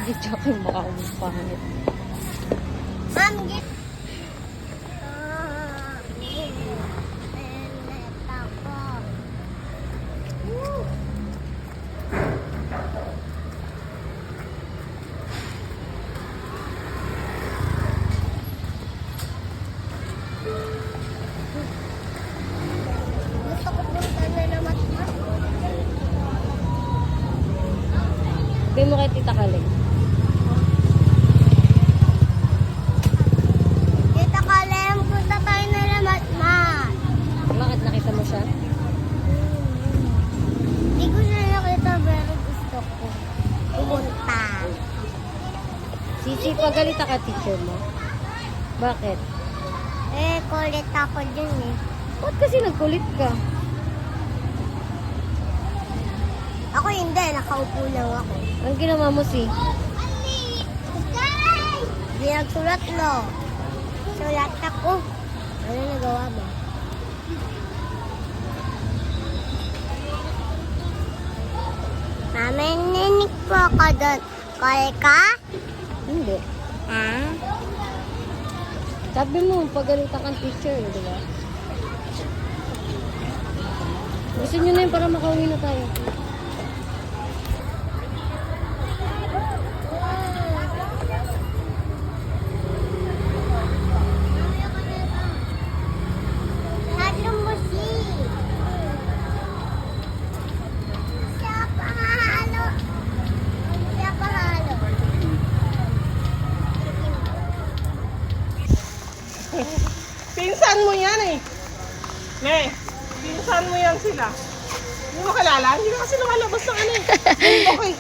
Video ko yung baka pangit. Ma'am, git. Gusto ko punta na naman. Bigay mo kay Tita Kaling. Kita ka lang, punta tayo na naman, ma. Bakit nakita mo siya? Hindi ko siya nakita, pero gusto ko pumunta. Sisi, pagalita ka teacher mo. Bakit? Eh, kulit ako dun eh. Ba't kasi nagkulit ka? Ako hindi, nakaupo lang ako. Ang ginawa mo si? Hindi nagsulat lo. Sulat ako. Ano nagawa mo? Mama, ninig po ako doon. Call ka? Hindi. Ha? Sabi mo, pagalitan kang teacher, di ba? Gusto nyo na yun para makauwi na tayo. Halo mo si. Siya pahalo. Siya pahalo. Pinsan mo yan eh. Ne, pinsan mo yan sila. Hindi mo kilala? Hindi ka kasi lumalabas ng ano eh. Okay.